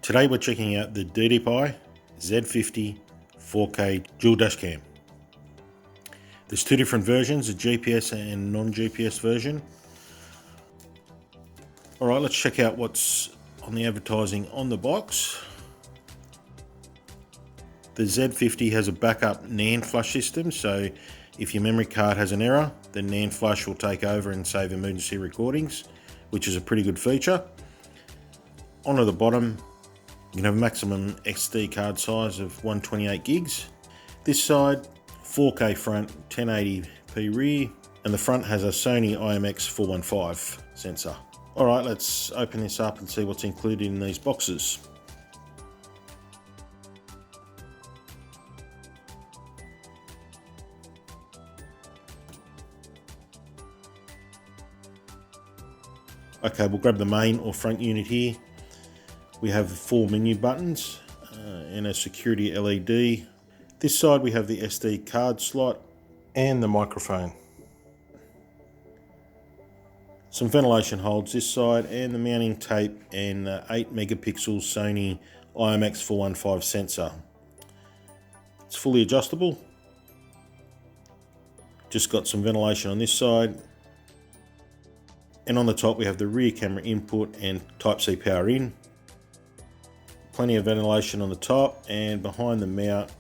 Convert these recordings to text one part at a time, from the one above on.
Today we're checking out the DDPAI Z50 4K dual dash cam. There's two different versions, a GPS and non-GPS version. Alright, let's check out what's on the advertising on the box. The Z50 has a backup NAND flash system, so if your memory card has an error, the NAND flash will take over and save emergency recordings, which is a pretty good feature. Onto the bottom, you can have a maximum SD card size of 128 gigs. This side, 4K front, 1080p rear, and the front has a Sony IMX415 sensor. Alright, let's open this up and see what's included in these boxes. Okay, we'll grab the main or front unit here. We have 4 menu buttons and a security LED. This side we have the SD card slot and the microphone. Some ventilation holds this side and the mounting tape and 8 megapixel Sony IMX415 sensor. It's fully adjustable. Just got some ventilation on this side. And on the top we have the rear camera input and Type-C power in. Plenty of ventilation on the top and behind the mount.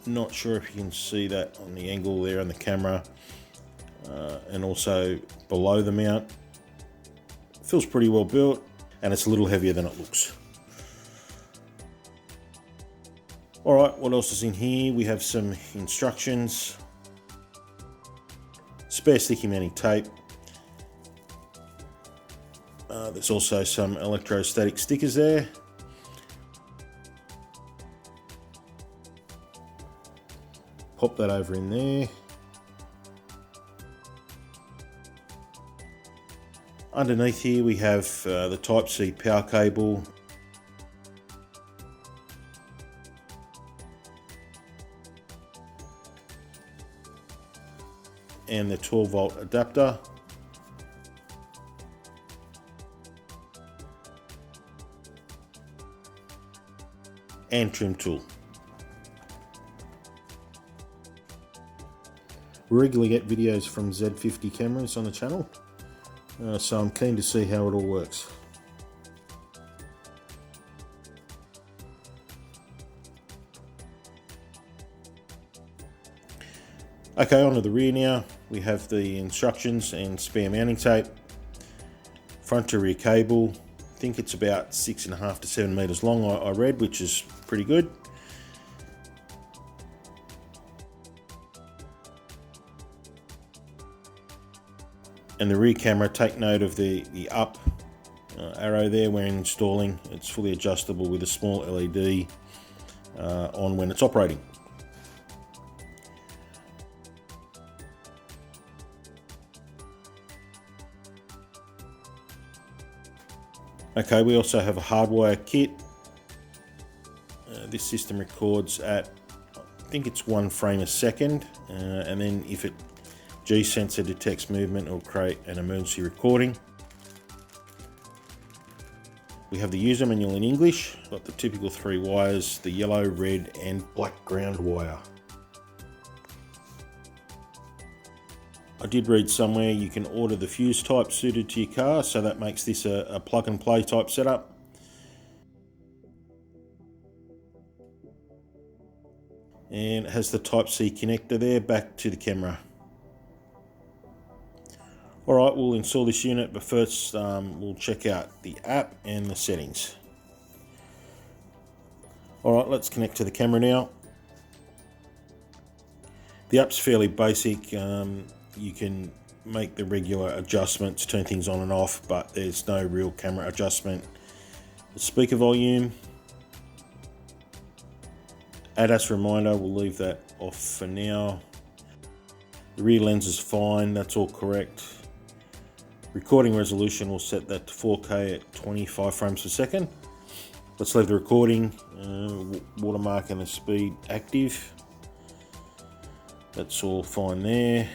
Not sure if you can see that on the angle there on the camera. And also below the mount. Feels pretty well built and it's a little heavier than it looks. Alright, what else is in here? We have some instructions. Spare sticky mounting tape. There's also some electrostatic stickers there. Pop that over in there. Underneath here we have the Type-C power cable. And the 12-volt adapter. And trim tool. We regularly get videos from Z50 cameras on the channel, so I'm keen to see how it all works. Okay, onto the rear now. We have the instructions and spare mounting tape, front to rear cable. I think it's about 6.5 to 7 meters long, I read, which is pretty good. And the rear camera, take note of the up arrow there when installing. It's fully adjustable with a small LED on when it's operating. Okay, we also have a Hardwire kit. This system records at, I think it's 1 frame a second, and then if it G-sensor detects movement, it will create an emergency recording. We have the user manual in English, got the typical 3 wires, the yellow, red and black ground wire. I did read somewhere you can order the fuse type suited to your car, so that makes this a plug and play type setup. And it has the Type-C connector there back to the camera. Alright, we'll install this unit, but first we'll check out the app and the settings. Alright, let's connect to the camera now. The app's fairly basic. You can make the regular adjustments, turn things on and off, but there's no real camera adjustment. The speaker volume. ADAS reminder, we'll leave that off for now. The rear lens is fine, that's all correct. Recording resolution, we'll set that to 4K at 25 frames per second. Let's leave the recording, watermark and the speed active. That's all fine there.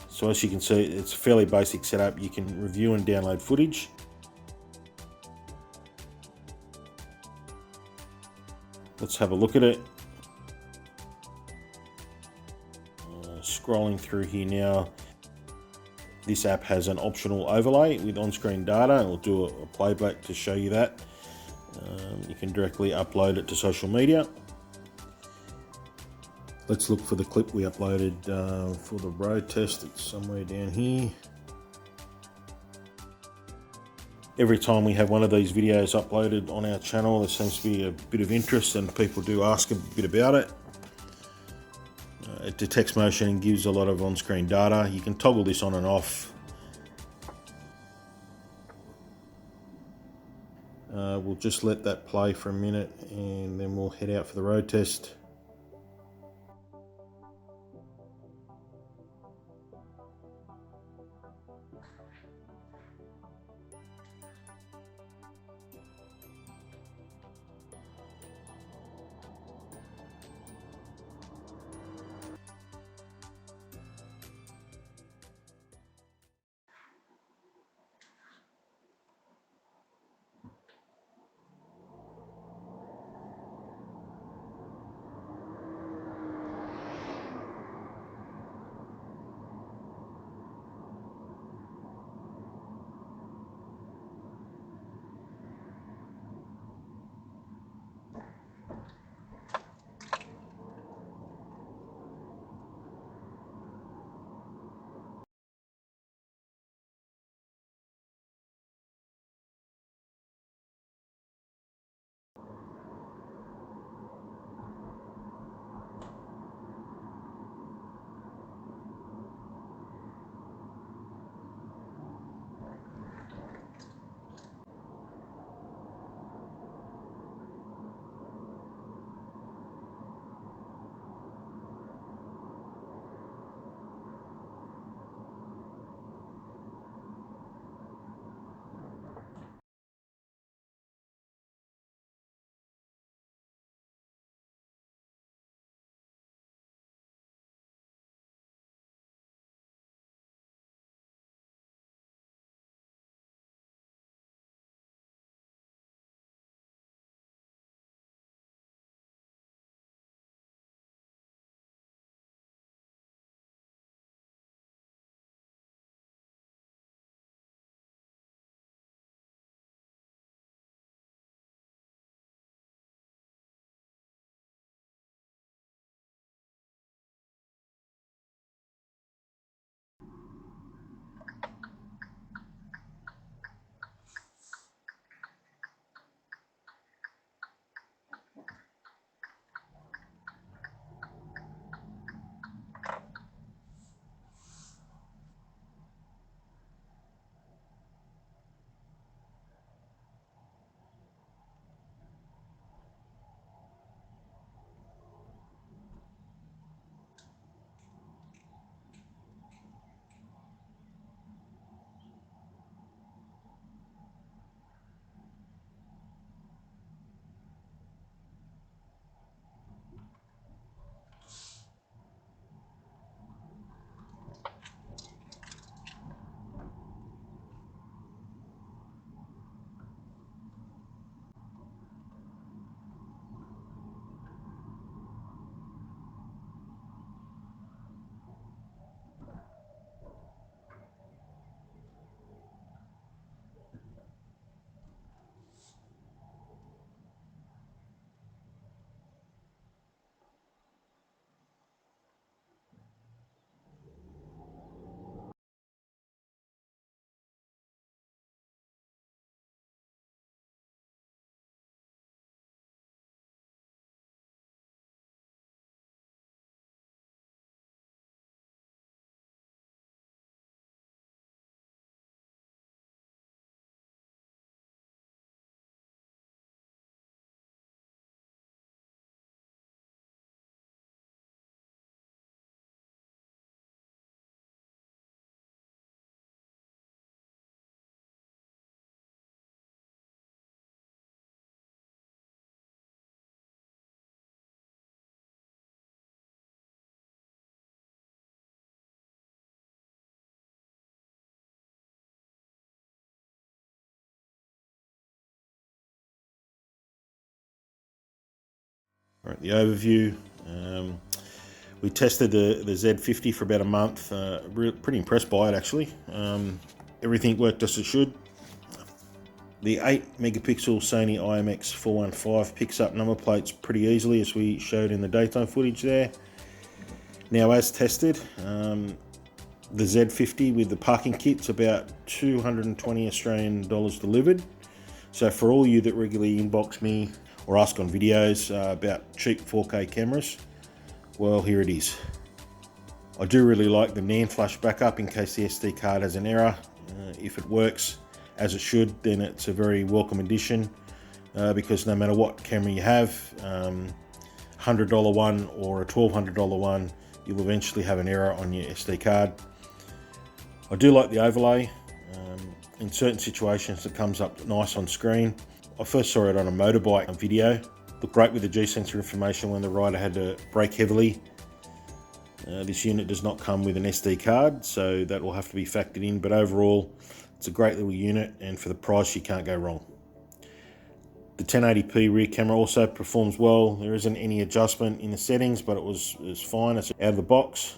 So as you can see, it's a fairly basic setup. You can review and download footage. Let's have a look at it. Scrolling through here now. This app has an optional overlay with on-screen data. I'll do a playback to show you that. You can directly upload it to social media. Let's look for the clip we uploaded for the road test. It's somewhere down here. Every time we have one of these videos uploaded on our channel, there seems to be a bit of interest and people do ask a bit about it. It detects motion and gives a lot of on-screen data. You can toggle this on and off. We'll just let that play for a minute and then we'll head out for the road test. All right, the overview. We tested the Z50 for about a month. Pretty impressed by it actually. Everything worked as it should. The 8 megapixel Sony IMX415 picks up number plates pretty easily, as we showed in the daytime footage there. Now, as tested, the Z50 with the parking kit's about 220 Australian dollars delivered. So for all you that regularly inbox me or ask on videos about cheap 4K cameras, well, here it is. I do really like the NAND flash backup in case the SD card has an error. If it works as it should, then it's a very welcome addition, because no matter what camera you have, $100 one or a $1,200 one, you'll eventually have an error on your SD card. I do like the overlay. In certain situations it comes up nice on screen. I first saw it on a motorbike video. Looked great with the G-sensor information when the rider had to brake heavily. This unit does not come with an SD card, so that will have to be factored in, but overall it's a great little unit, and for the price you can't go wrong. The 1080p rear camera also performs well. There isn't any adjustment in the settings, but it was fine. It's out of the box.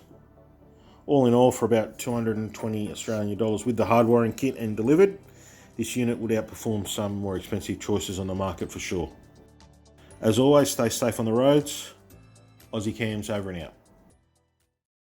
All in all, for about 220 Australian dollars with the hardwiring kit and delivered, this unit would outperform some more expensive choices on the market for sure. As always, stay safe on the roads. Aussiecams over and out.